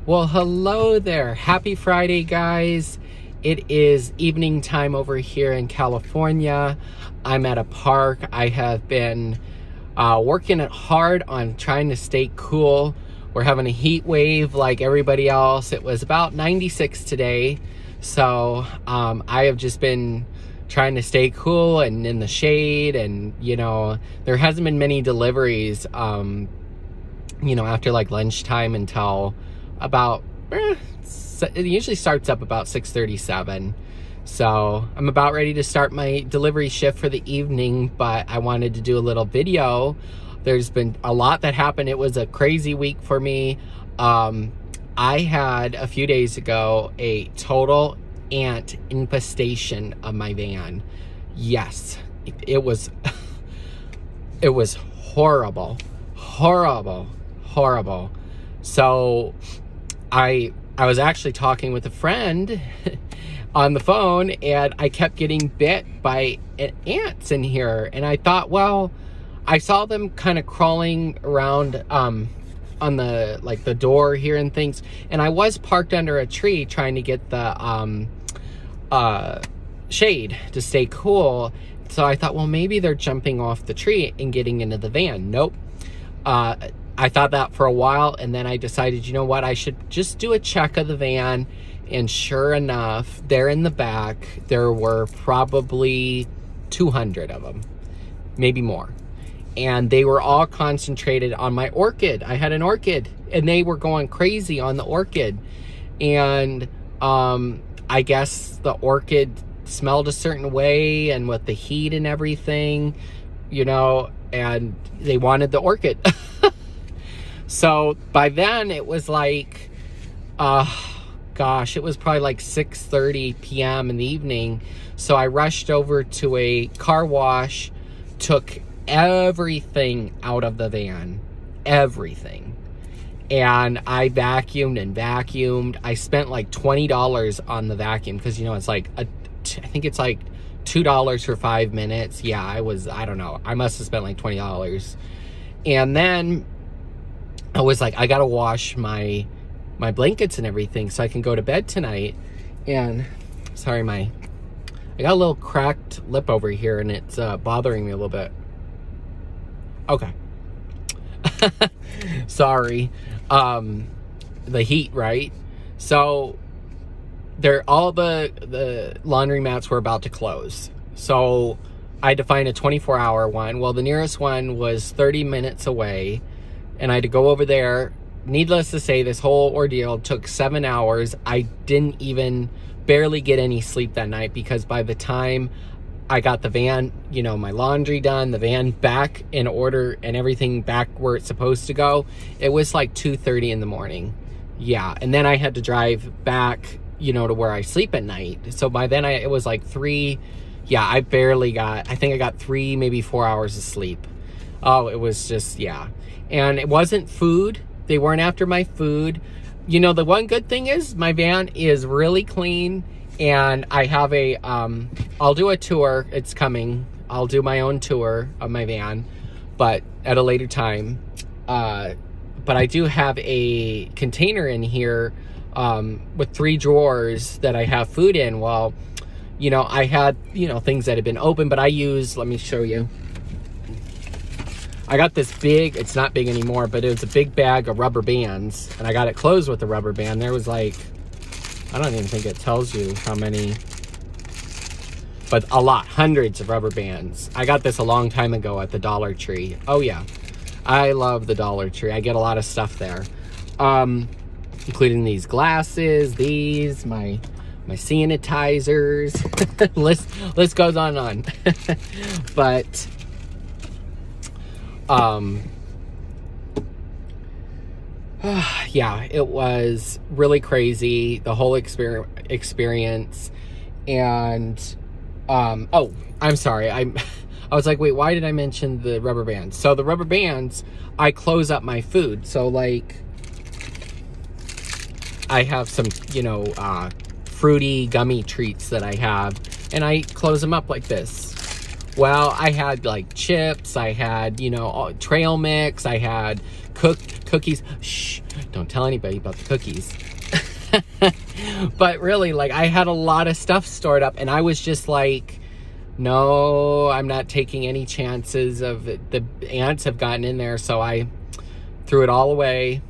Well, hello there. Happy Friday, guys. It is evening time over here in California. I'm at a park. I have been working hard on trying to stay cool. We're having a heat wave like everybody else. It was about 96 today. So I have just been trying to stay cool and in the shade. And, you know, there hasn't been many deliveries, you know, after like lunchtime until about it usually starts up about 6:37. So I'm about ready to start my delivery shift for the evening, but I wanted to do a little video. There's been a lot that happened. It was a crazy week for me. I had a few days ago a total ant infestation of my van. Yes, it was it was horrible. So I was actually talking with a friend on the phone, and I kept getting bit by ants in here. And I thought, well, I saw them kind of crawling around on the like the door here and things. And I was parked under a tree trying to get the shade to stay cool. So I thought, well, maybe they're jumping off the tree and getting into the van. Nope. I thought that for a while, and then I decided, you know what, I should just do a check of the van. And sure enough, there in the back, there were probably 200 of them, maybe more. And they were all concentrated on my orchid. I had an orchid, and they were going crazy on the orchid. And I guess the orchid smelled a certain way, and with the heat and everything, you know, and they wanted the orchid. So by then it was like, gosh, it was probably like 6:30 p.m. in the evening. So I rushed over to a car wash, took everything out of the van, everything. And I vacuumed and vacuumed. I spent like $20 on the vacuum because, you know, it's like, I think it's like $2 for 5 minutes. Yeah, I don't know. I must have spent like $20. And then I was like, I gotta wash my blankets and everything so I can go to bed tonight. And sorry, I got a little cracked lip over here, and it's bothering me a little bit. Okay. Sorry. The heat, right? So all the laundry mats were about to close. So I had to find a 24-hour one. Well, the nearest one was 30 minutes away, and I had to go over there. Needless to say, this whole ordeal took 7 hours. I didn't even barely get any sleep that night, because by the time I got the van, you know, my laundry done, the van back in order, and everything back where it's supposed to go, it was like 2:30 in the morning. Yeah, and then I had to drive back, you know, to where I sleep at night. So by then it was like 3, yeah, I think I got 3, maybe 4 hours of sleep. Oh, it was just, yeah. And it wasn't food. They weren't after my food. You know, the one good thing is my van is really clean, and I have a, I'll do a tour. It's coming. I'll do my own tour of my van, but at a later time. But I do have a container in here with 3 drawers that I have food in. Well, you know, I had, you know, things that had been open, but I use, let me show you. I got this big, it's not big anymore, but it was a big bag of rubber bands, and I got it closed with a rubber band. There was like, I don't even think it tells you how many, but a lot, hundreds of rubber bands. I got this a long time ago at the Dollar Tree. Oh yeah, I love the Dollar Tree. I get a lot of stuff there, including these glasses, these, my sanitizers, list goes on and on. But yeah, it was really crazy, the whole experience. And oh, I'm sorry, I was like, wait, why did I mention the rubber bands? So the rubber bands, I close up my food. So like, I have some, you know, fruity gummy treats that I have, and I close them up like this. Well, I had like chips, I had, you know, trail mix, I had cookies. Shh, Don't tell anybody about the cookies. But really, like, I had a lot of stuff stored up, and I was just like, no, I'm not taking any chances of it. The ants have gotten in there. So I threw it all away,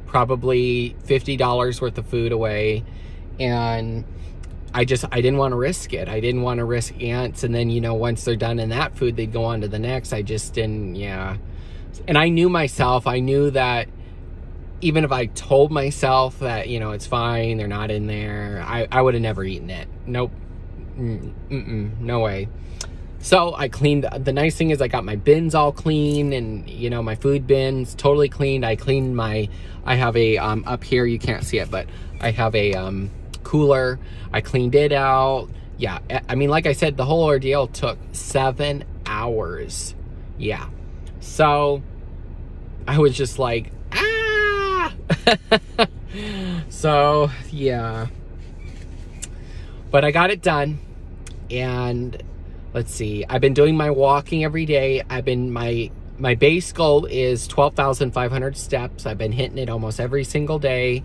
probably $50 worth of food away. And I didn't want to risk it. I didn't want to risk ants. And then, you know, once they're done in that food, they'd go on to the next. I just didn't, yeah. And I knew myself. I knew that even if I told myself that, you know, it's fine, they're not in there, I would have never eaten it. Nope. No way. So I cleaned. The nice thing is I got my bins all clean, and, you know, my food bins totally cleaned. I cleaned I have a, up here, you can't see it, but I have a, cooler. I cleaned it out. Yeah. I mean, like I said, the whole ordeal took 7 hours. Yeah. So I was just like, ah. So yeah, but I got it done. And let's see, I've been doing my walking every day. My base goal is 12,500 steps. I've been hitting it almost every single day.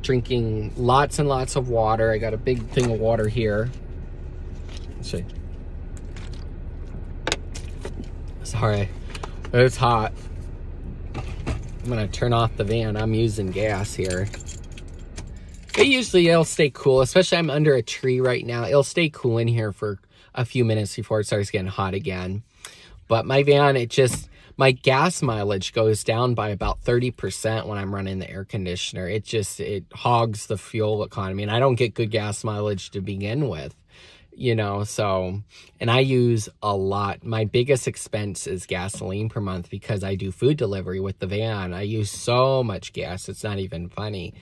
Drinking lots and lots of water. I got a big thing of water here. Let's see. Sorry, it's hot. I'm gonna turn off the van. I'm using gas here. It'll stay cool, especially I'm under a tree right now. It'll stay cool in here for a few minutes before it starts getting hot again. But my van, my gas mileage goes down by about 30% when I'm running the air conditioner. It hogs the fuel economy, and I don't get good gas mileage to begin with, you know, so, and I use a lot. My biggest expense is gasoline per month because I do food delivery with the van. I use so much gas, it's not even funny.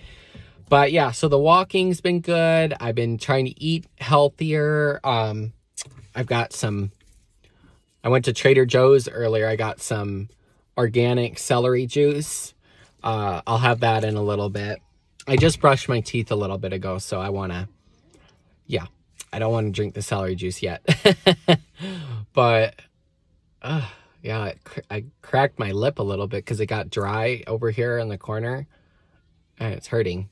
But yeah, so the walking's been good. I've been trying to eat healthier. I've got I went to Trader Joe's earlier. I got some organic celery juice. I'll have that in a little bit. I just brushed my teeth a little bit ago, so I don't want to drink the celery juice yet. But, yeah, I cracked my lip a little bit because it got dry over here in the corner. And it's hurting.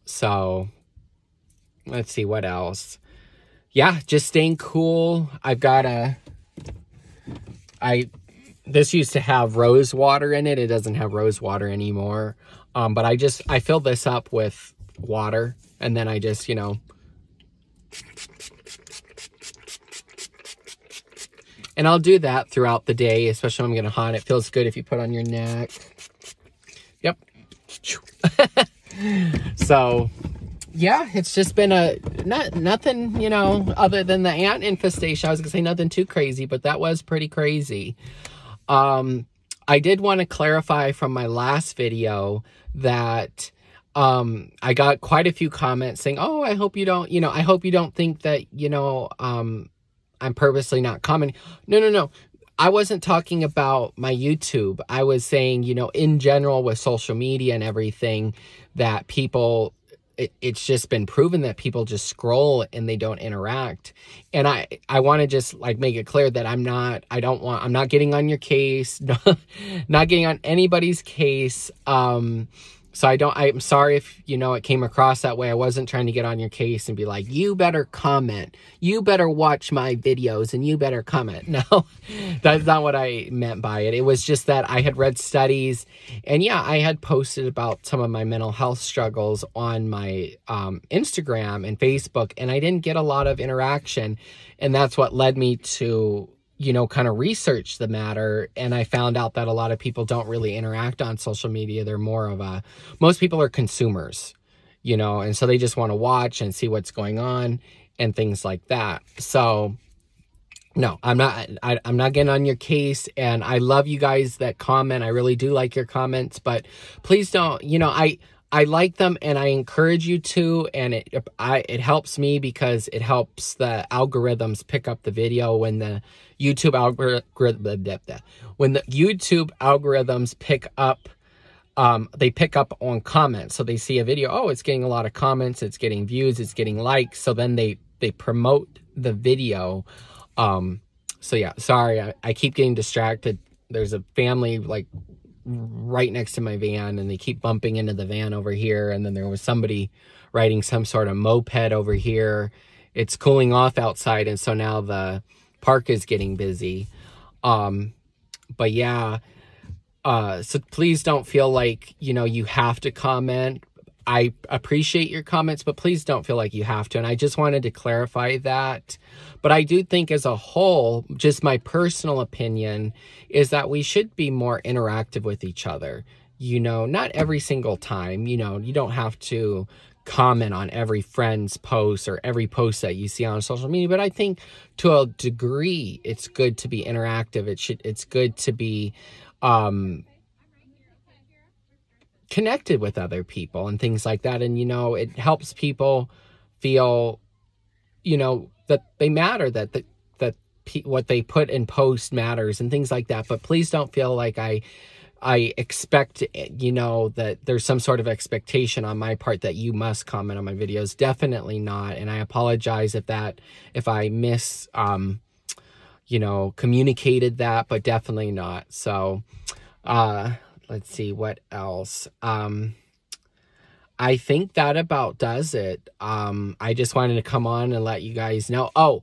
So, let's see what else. Yeah, just staying cool. I've got this used to have rose water in it. It doesn't have rose water anymore. But I fill this up with water, and then I just, you know, and I'll do that throughout the day, especially when I'm getting hot. It feels good if you put on your neck. Yep. So, yeah, it's just been nothing, you know, other than the ant infestation. I was gonna say nothing too crazy, but that was pretty crazy. I did want to clarify from my last video that I got quite a few comments saying, oh, I hope you don't think that, you know, I'm purposely not commenting. No. I wasn't talking about my YouTube. I was saying, you know, in general with social media and everything, that people, it's just been proven that people just scroll and they don't interact. And I want to just like make it clear that I'm not getting on your case, not getting on anybody's case. So I'm sorry if, you know, it came across that way. I wasn't trying to get on your case and be like, you better comment, you better watch my videos, and you better comment. No, that's not what I meant by it. It was just that I had read studies, and yeah, I had posted about some of my mental health struggles on my Instagram and Facebook, and I didn't get a lot of interaction. And that's what led me to, you know, kind of research the matter. And I found out that a lot of people don't really interact on social media. They're more of most people are consumers, you know, and so they just want to watch and see what's going on and things like that. So no, I'm not getting on your case, and I love you guys that comment. I really do like your comments, but please don't, you know, I like them, and I encourage you to, and it helps me because it helps the algorithms pick up the video when the YouTube algorithms pick up, they pick up on comments. So they see a video, oh, it's getting a lot of comments, it's getting views, it's getting likes. So then they promote the video. So yeah, sorry, I keep getting distracted. There's a family like right next to my van, and they keep bumping into the van over here. And then there was somebody riding some sort of moped over here. It's cooling off outside, and so now the park is getting busy. But yeah, so please don't feel like, you know, you have to comment. I appreciate your comments, but please don't feel like you have to. And I just wanted to clarify that. But I do think as a whole, just my personal opinion is that we should be more interactive with each other. You know, not every single time, you know, you don't have to comment on every friend's post or every post that you see on social media, but I think to a degree it's good to be interactive. It's good to be connected with other people and things like that. And, you know, it helps people feel, you know, that they matter, that what they put in post matters and things like that. But please don't feel like I expect, you know, that there's some sort of expectation on my part that you must comment on my videos. Definitely not. And I apologize if I you know, communicated that, but definitely not. So, let's see what else. I think that about does it. I just wanted to come on and let you guys know. Oh,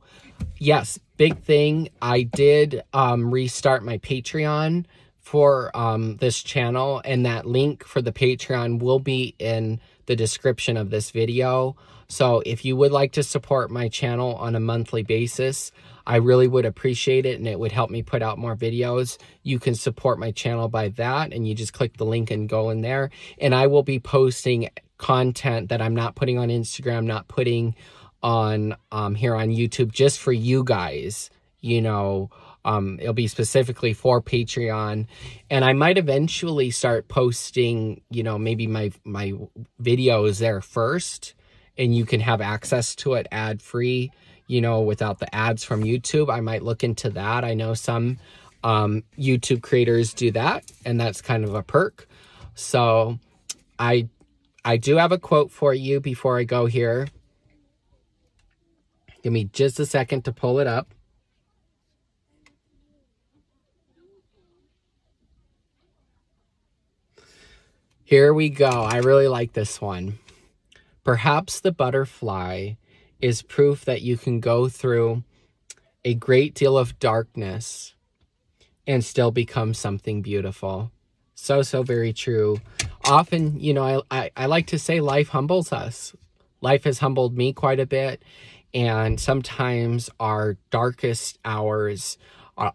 yes, big thing. I did restart my Patreon for this channel, and that link for the Patreon will be in the description of this video. So if you would like to support my channel on a monthly basis, I really would appreciate it, and it would help me put out more videos. You can support my channel by that, and you just click the link and go in there. And I will be posting content that I'm not putting on Instagram, not putting on here on YouTube, just for you guys. You know, it'll be specifically for Patreon. And I might eventually start posting, you know, maybe my videos there first, and you can have access to it ad-free, you know, without the ads from YouTube. I might look into that. I know some YouTube creators do that, and that's kind of a perk. So I do have a quote for you before I go here. Give me just a second to pull it up. Here we go. I really like this one. Perhaps the butterfly is proof that you can go through a great deal of darkness and still become something beautiful. So very true. Often, you know, I like to say life humbles us. Life has humbled me quite a bit. And sometimes our darkest hours,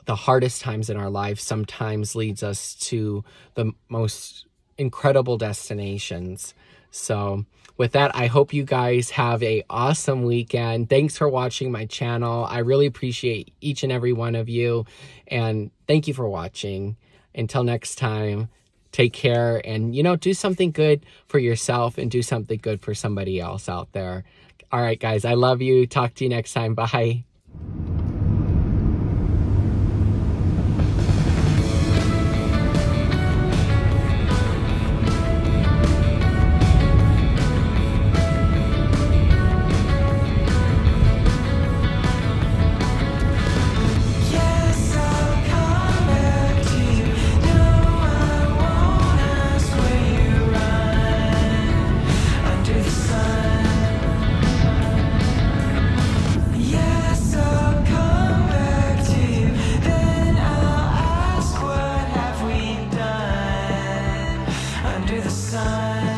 the hardest times in our life, sometimes leads us to the most incredible destinations. So with that, I hope you guys have an awesome weekend. Thanks for watching my channel. I really appreciate each and every one of you. And thank you for watching. Until next time, take care, and, you know, do something good for yourself and do something good for somebody else out there. All right, guys, I love you. Talk to you next time. Bye. Under the sun.